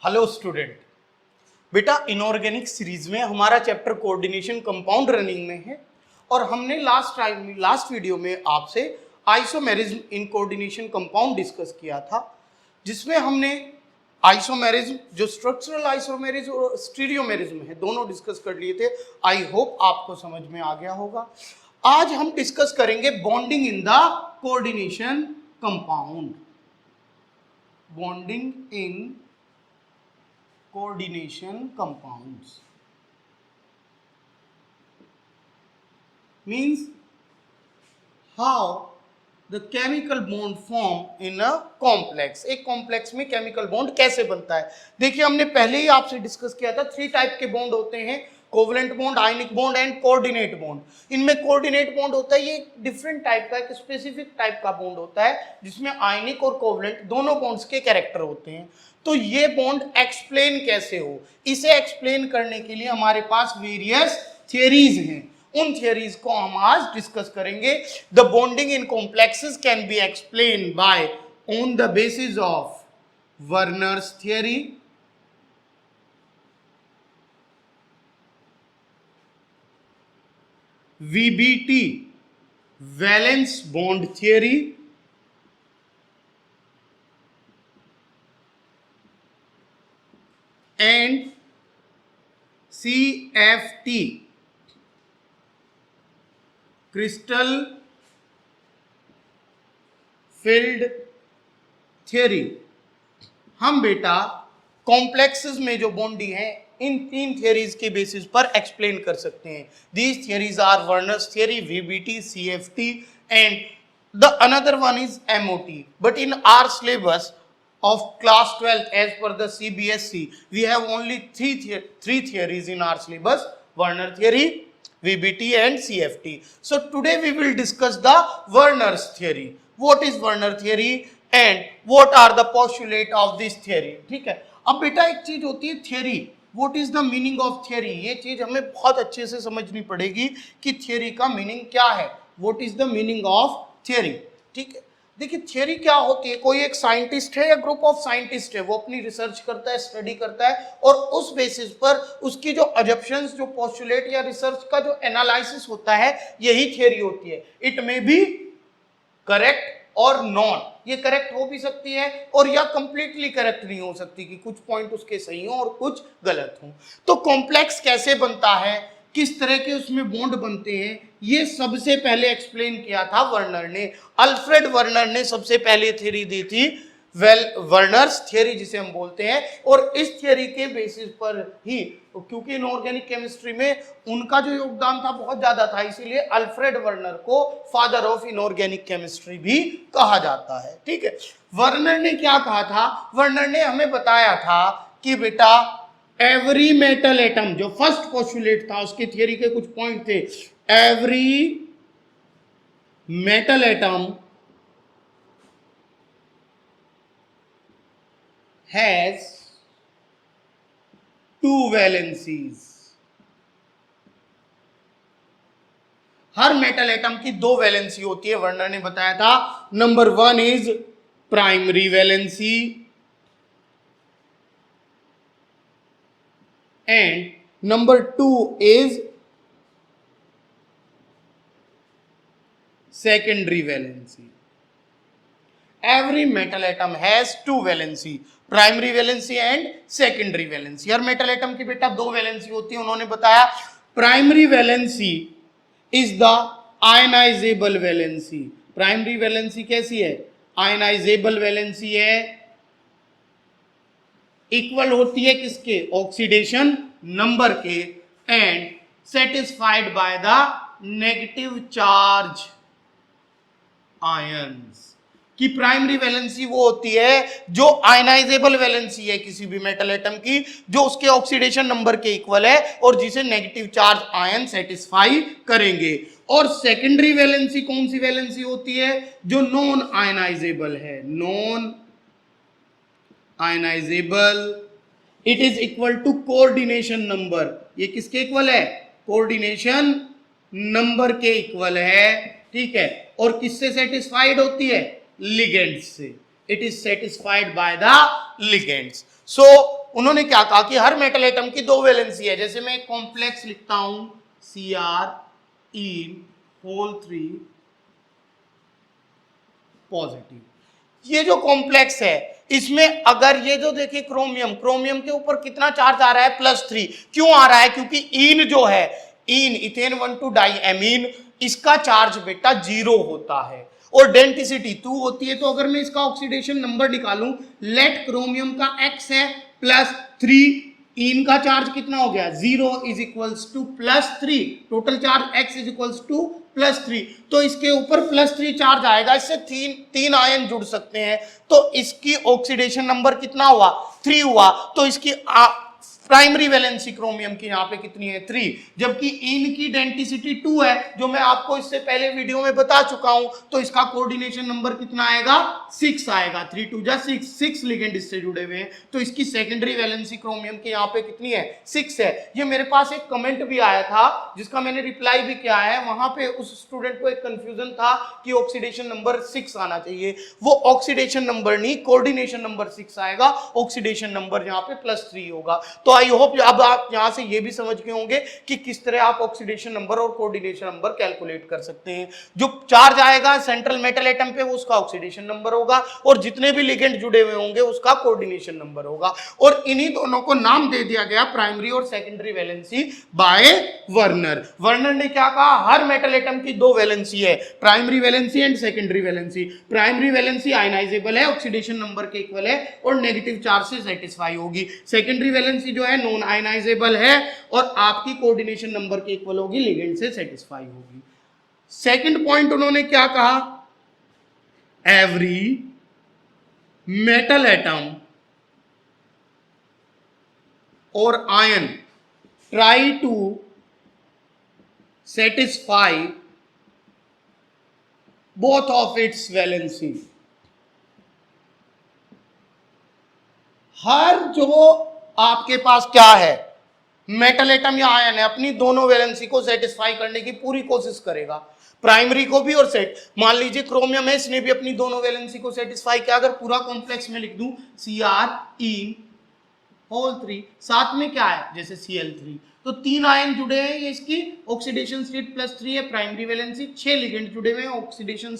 Hello student, बेटा inorganic series में हमारा चैप्टर कोऑर्डिनेशन कंपाउंड रनिंग में है और हमने लास्ट वीडियो में आपसे isomerism in coordination compound discuss किया था, जिसमें हमने आइसोमेरिज्म जो स्ट्रक्चरल आइसोमेरिज्म और स्टीरियोमेरिज्म है दोनों डिस्कस कर लिए थे। आई होप आपको समझ में आ गया होगा। आज हम डिस्कस करेंगे bonding in the coordination compound. Bonding in coordination compounds means how the chemical bond form in a complex। एक कॉम्प्लेक्स में केमिकल बॉन्ड कैसे बनता है। देखिए हमने पहले ही आपसे डिस्कस किया था, 3 टाइप के बॉन्ड होते हैं, covalent bond, ionic bond and coordinate bond. इनमें कोऑर्डिनेट बॉन्ड होता है, ये डिफरेंट टाइप का, एक स्पेसिफिक टाइप का बॉन्ड होता है जिसमें आयनिक और कोवलेंट दोनों बॉन्ड्स के कैरेक्टर होते हैं। तो ये बॉन्ड एक्सप्लेन कैसे हो, इसे एक्सप्लेन करने के लिए हमारे पास वेरियस थियरीज हैं, उन थियरीज को हम आज डिस्कस करेंगे। The bonding in complexes can be explain by on the basis of Werner's theory, VBT valence bond theory, and CFT crystal field theory। हम बेटा कॉम्प्लेक्सेस में जो बॉन्डी है इन 3 थियरीज के बेसिस पर एक्सप्लेन कर सकते हैं। These theories are Werner's theory, VBT, CFT and the another one is MOT। But in our syllabus of class 12 as per the CBSE we have only three theories in our syllabus: Werner theory, VBT and CFT. So today we will discuss the Werner's theory. What is Werner theory and what are the postulate of this theory? ठीक है। अब बेटा एक चीज होती है theory, what is the meaning of theory? ये चीज हमें बहुत अच्छे से समझनी पड़ेगी कि theory का meaning क्या है। What is the meaning of theory? ठीक है। देखिए थियरी क्या होती है, कोई एक साइंटिस्ट है या ग्रुप ऑफ साइंटिस्ट है, वो अपनी रिसर्च करता है, स्टडी करता है और उस बेसिस पर उसकी जो अजम्पशंस, जो पोस्टुलेट या रिसर्च का जो एनालिसिस होता है, यही थियरी होती है। इट मे बी करेक्ट और नॉट, ये करेक्ट हो भी सकती है और या कंप्लीटली करेक्ट नहीं हो सकती कि कुछ पॉइंट उसके सही हो और कुछ गलत हो। तो कॉम्प्लेक्स कैसे बनता है, किस तरह के उसमें बॉन्ड बनते हैं, ये सबसे पहले एक्सप्लेन किया था वर्नर ने। अल्फ्रेड वर्नर ने सबसे पहले थ्योरी दी थी, वर्नर्स थ्योरी जिसे हम बोलते हैं। और इस थ्योरी के बेसिस पर ही, क्योंकि इनऑर्गेनिक केमिस्ट्री में उनका जो योगदान था बहुत ज्यादा था, इसीलिए अल्फ्रेड वर्नर को फादर ऑफ इनऑर्गेनिक केमिस्ट्री भी कहा जाता है। ठीक है। वर्नर ने क्या कहा था, वर्नर ने हमें बताया था कि बेटा एवरी मेटल एटम, जो फर्स्ट पोस्टुलेट था उसके थियरी के कुछ पॉइंट थे, every metal atom has 2 valencies. Her metal atom की 2 वैलेंसी होती है, वर्नर ने बताया था। Number 1 is primary valency and number 2 is secondary valency. Every metal atom has 2 valency, primary valency and secondary valency। हर मेटल एटम की बेटा 2 valency होती है। उन्होंने बताया primary valency is the ionisable valency. Primary valency कैसी है, आयनाइजेबल वैलेंसी है, इक्वल होती है किसके, ऑक्सीडेशन नंबर के, and satisfied by the negative charge ions. की प्राइमरी वैलेंसी वो होती है जो आयनाइजेबल वैलेंसी है किसी भी मेटल एटम की, जो उसके ऑक्सीडेशन नंबर के इक्वल है और जिसे नेगेटिव चार्ज आयन सेटिस्फाई करेंगे। और सेकेंडरी वैलेंसी कौन सी वैलेंसी होती है, जो नॉन आयनाइजेबल है, non ionisable. It is equal to coordination number. ये किसके इक्वल है, कोऑर्डिनेशन नंबर के इक्वल है। ठीक है। और किससे सेटिस्फाइड होती है, लिगेंड्स से। it is satisfied by the ligands. So उन्होंने क्या कहा कि हर मेटल एटम की दो वैलेंसी है। जैसे मैं एक कॉम्प्लेक्स लिखता हूं Cr इन होल 3 पॉजिटिव। ये जो कॉम्प्लेक्स है इसमें अगर ये जो देखिए क्रोमियम के ऊपर कितना चार्ज आ रहा है +3। क्यों आ रहा है? क्योंकि इन जो है इन इथेन 1,2 डाइएमीन इसका चार्ज बेटा 0 होता है और डेंसिटी 2 होती है। तो अगर मैं इसका ऑक्सीडेशन नंबर निकालूं, लेट क्रोमियम का x है +3, इन का चार्ज कितना हो गया 0 is equals to +3, total charge x is equals to +3। तो इसके ऊपर +3 चार्ज आएगा, इससे तीन आयन जुड़ सकते हैं। तो इसकी ऑक्सीडेशन नंबर कितना हुआ 3 हुआ। तो इसकी प्राइमरी वैलेंसी क्रोमियम की यहाँ पे कितनी है 3, जबकि इन की डेंसिटी 2 है जो मैं आपको इससे पहले वीडियो में बता चुका हूं। तो इसका कोऑर्डिनेशन नंबर कितना आएगा 6 आएगा। 3 2 जा 6 लिगेंड इससे जुड़े हुए हैं। तो इसकी सेकेंडरी वैलेंसी क्रोमियम की यहाँ पे कितनी है 6 है। ये मेरे पास एक कमेंट भी आया था जिसका मैंने रिप्लाई भी किया है। वहां पे उस स्टूडेंट को एक कंफ्यूजन था कि ऑक्सीडेशन नंबर 6 आना चाहिए। वो ऑक्सीडेशन नंबर नहीं, कोऑर्डिनेशन नंबर 6 आएगा, ऑक्सीडेशन नंबर यहाँ पे +3 होगा। तो आई होप अब आप यहां से ये भी समझ गए होंगे कि किस तरह आप ऑक्सीडेशन नंबर और कोऑर्डिनेशन नंबर कैलकुलेट कर सकते हैं। जो चार्ज आएगा सेंट्रल मेटल एटम पे उसका ऑक्सीडेशन नंबर होगा और जितने भी लिगेंड जुड़े हुए होंगे उसका कोऑर्डिनेशन नंबर होगा। और इन्हीं दोनों को नाम दे दिया गया प्राइमरी और secondary valency by Werner. Werner ने क्या कहा, हर मेटल एटम की दो वैलेंसी है, primary valency and secondary valency. Primary valency ionisable है, ऑक्सीडेशन नंबर के इक्वल है और नेगेटिव चार्ज से सेटिस्फाई होगी। सेकेंडरी वैलेंसी जो है नॉन आयनाइजेबल है और आपकी कोऑर्डिनेशन नंबर के इक्वल होगी, लिगेंड से सेटिस्फाई होगी। सेकंड पॉइंट उन्होंने क्या कहा, एवरी मेटल एटम और ion try to satisfy both of its valency. हर जो आपके पास क्या है मेटल एटम या आयन है अपनी दोनों वैलेंसी को सेटिस्फाई करने की पूरी कोशिश करेगा, प्राइमरी को भी और सेट। मान लीजिए क्रोमियम है, इसने भी अपनी दोनों वैलेंसी को सेटिस्फाई किया। अगर पूरा कॉम्प्लेक्स में लिख दूं Cr इन होल 3, साथ में क्या है जैसे Cl3, तो 3 आयन जुड़े हैं, ये इसकी ऑक्सीडेशन स्टेट +3 है, प्राइमरी वैलेंसी। 6 लिगेंड जुड़े हुए हैं, ऑक्सीडेशन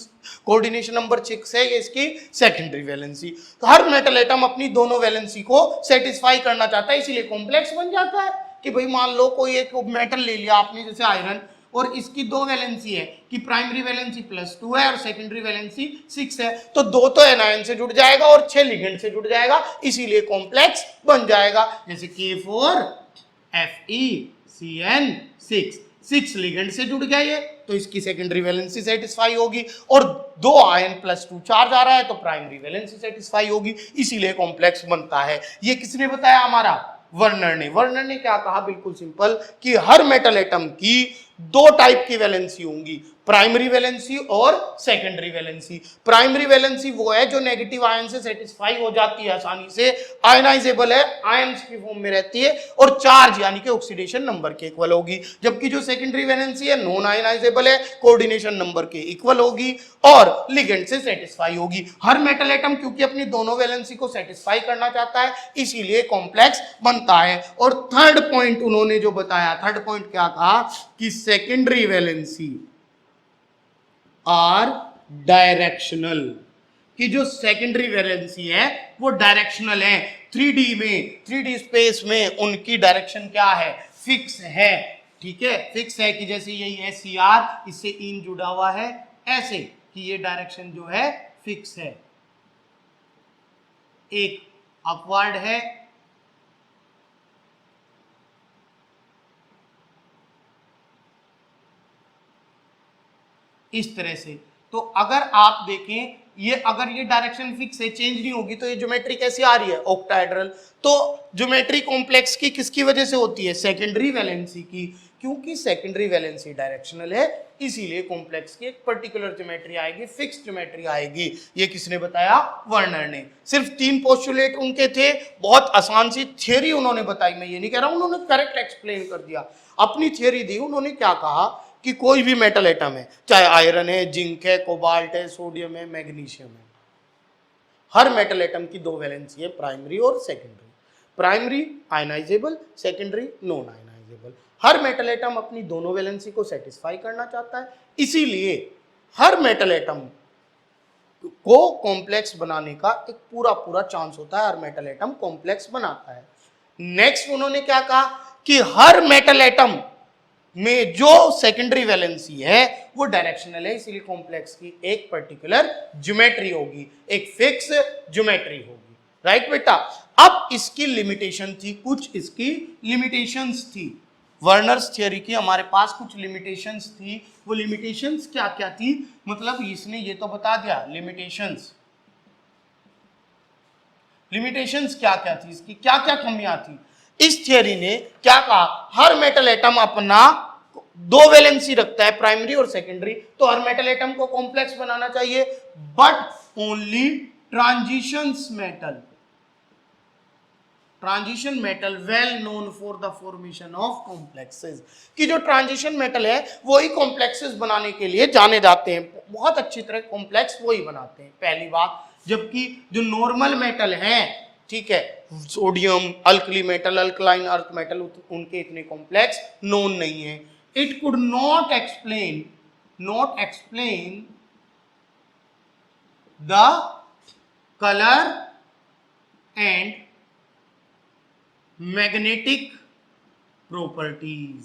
कोऑर्डिनेशन नंबर 6 है, ये इसकी सेकेंडरी वैलेंसी। तो हर मेटल एटम अपनी दोनों वैलेंसी को सेटिस्फाई करना चाहता है, इसीलिए कॉम्प्लेक्स बन जाता है। कि भाई मान लो कोई एक मेटल ले लिया आपने जैसे आयरन, और इसकी दो वैलेंसी है कि प्राइमरी वैलेंसी +2 है और सेकेंडरी वैलेंसी 6 है, तो 2 तो एनायन से जुड़ जाएगा और 6 लिगेंड से जुड़ जाएगा, इसीलिए कॉम्प्लेक्स बन जाएगा। जैसे K4Fe6 6 लिगेंड से जुड़ गया ये, तो इसकी सेकेंडरी वैलेंसी सेटिस्फाई होगी। और 2 आयन +2 चार्ज आ रहा है तो प्राइमरी वैलेंसी सेटिस्फाई होगी, इसीलिए कॉम्प्लेक्स बनता है। ये किसने बताया, हमारा वर्नर ने। वर्नर ने क्या कहा, बिल्कुल सिंपल, कि हर मेटल एटम की 2 टाइप की वैलेंसी होंगी, प्राइमरी वैलेंसी और सेकेंडरी वैलेंसी। प्राइमरी वैलेंसी वो है जो नेगेटिव आयन से सेटिस्फाई हो जाती है आसानी से, आयनाइजेबल है, आयंस की फॉर्म में रहती है और चार्ज यानी कि ऑक्सीडेशन नंबर के इक्वल होगी। जबकि जो सेकेंडरी वैलेंसी है नॉन आयनाइजेबल है, कोऑर्डिनेशन नंबर के इक्वल होगी और लिगेंड से सेटिस्फाई होगी। हर मेटल एटम क्योंकि अपनी दोनों वैलेंसी को सेटिस्फाई करना चाहता है, इसीलिए कॉम्प्लेक्स बनता है। और थर्ड पॉइंट उन्होंने जो बताया, थर्ड पॉइंट क्या कहा कि सेकेंडरी वैलेंसी आर डायरेक्शनल, कि जो सेकेंडरी वैलेंसी है वो डायरेक्शनल है। 3D में, 3D स्पेस में उनकी डायरेक्शन क्या है, फिक्स है। ठीक है, फिक्स है कि जैसे यही है Cr, इससे इन जुड़ा हुआ है, ऐसे कि ये डायरेक्शन जो है फिक्स है, एक अपवर्ड है, इस तरह से। तो अगर आप देखें ये, अगर ये डायरेक्शन फिक्स है, चेंज नहीं होगी, तो ये ज्योमेट्री कैसी आ रही है, ऑक्टाहेड्रल। तो ज्योमेट्री कॉम्प्लेक्स की किसकी वजह से होती है, सेकेंडरी वैलेंसी की। क्योंकि सेकेंडरी वैलेंसी डायरेक्शनल है, इसीलिए कॉम्प्लेक्स की एक पर्टिकुलर ज्योमेट्री आएगी, फिक्स ज्योमेट्री आएगी। ये किसने बताया, वर्नर ने। सिर्फ 3 पोस्टुलेट उनके थे, बहुत आसान सी थ्योरी उन्होंने बताई। मैं ये नहीं कह रहा हूं उन्होंने करेक्ट एक्सप्लेन कर दिया, अपनी थ्योरी दी। उन्होंने क्या कहा कि कोई भी मेटल एटम है, चाहे आयरन है, जिंक है, कोबाल्ट है, सोडियम है, मैग्नीशियम है, हर मेटल एटम की 2 वैलेंसी है, प्राइमरी और secondary. Primary ionisable, secondary non ionisable. हर मेटल एटम अपनी दोनों वैलेंसी को सेटिस्फाई करना चाहता है, इसीलिए हर मेटल एटम को कॉम्प्लेक्स बनाने का एक पूरा पूरा चांस होता है, हर मेटल एटम कॉम्प्लेक्स बनाता है। नेक्स्ट उन्होंने क्या कहा कि हर मेटल एटम में जो सेकेंडरी वैलेंसी है वो डायरेक्शनल है, इसीलिए कॉम्प्लेक्स की एक पर्टिकुलर ज्योमेट्री होगी, एक फिक्स ज्योमेट्री होगी। राइट बेटा। अब इसकी लिमिटेशन थी, कुछ इसकी लिमिटेशंस थी, वर्नर्स थ्योरी की हमारे पास कुछ लिमिटेशंस थी। वो लिमिटेशंस क्या क्या थी, मतलब इसने ये तो बता दिया लिमिटेशंस क्या क्या थी, इसकी क्या क्या कमियां थी। इस थियरी ने क्या कहा, हर मेटल एटम अपना दो वैलेंसी रखता है, प्राइमरी और सेकेंडरी, तो हर मेटल एटम को कॉम्प्लेक्स बनाना चाहिए, but only transition metal well known for the formation of complexes, कि जो ट्रांजिशन मेटल है वही कॉम्प्लेक्सेस बनाने के लिए जाने जाते हैं, बहुत अच्छी तरह कॉम्प्लेक्स वही बनाते हैं, पहली बात। जबकि जो नॉर्मल मेटल हैं, ठीक है, sodium, alkali metal, alkaline earth metal, उनके इतने कॉम्प्लेक्स नोन नहीं है। It could not explain the colour and magnetic properties.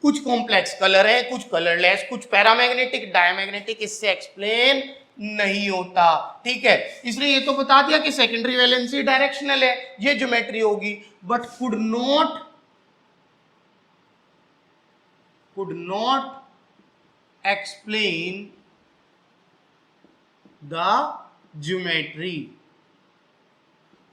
कुछ कॉम्प्लेक्स कलर है, कुछ कलरलेस, कुछ पैरामैग्नेटिक, डायमैग्नेटिक, इससे एक्सप्लेन नहीं होता। ठीक है, इसलिए ये तो बता दिया कि सेकेंडरी वैलेंसी डायरेक्शनल है, ये ज्योमेट्री होगी, but could not explain the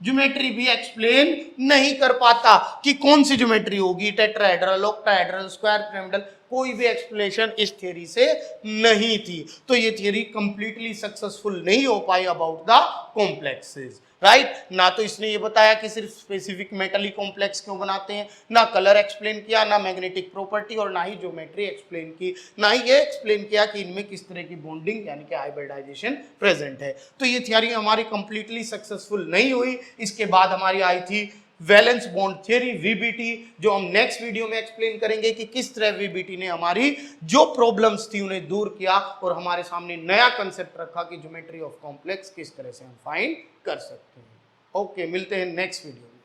geometry भी एक्सप्लेन नहीं कर पाता कि कौन सी ज्योमेट्री होगी, टेट्राहेड्रल, ऑक्टाहेड्रल, स्क्वायर पिरामिडल, कोई भी एक्सप्लेनेशन इस थ्योरी से नहीं थी। तो ये थ्योरी कंप्लीटली सक्सेसफुल नहीं हो पाई अबाउट द कॉम्प्लेक्सेस। राइट, ना तो इसने ये बताया कि सिर्फ स्पेसिफिक मेटल ही कॉम्प्लेक्स क्यों बनाते हैं, ना कलर एक्सप्लेन किया, ना मैग्नेटिक प्रॉपर्टी, और ना ही ज्योमेट्री एक्सप्लेन की, ना ही ये एक्सप्लेन किया कि इनमें किस तरह की बॉन्डिंग यानी कि हाइब्रिडाइजेशन प्रेजेंट है। तो ये थियरी हमारी कंप्लीटली सक्सेसफुल नहीं हुई। इसके बाद हमारी आई थी वैलेंस बॉन्ड थ्योरी, वीबीटी, जो हम नेक्स्ट वीडियो में एक्सप्लेन करेंगे कि किस तरह वीबीटी ने हमारी जो प्रॉब्लम्स थी उन्हें दूर किया और हमारे सामने नया कंसेप्ट रखा कि ज्योमेट्री ऑफ कॉम्प्लेक्स किस तरह से हम फाइंड कर सकते हैं। ओके, मिलते हैं नेक्स्ट वीडियो में।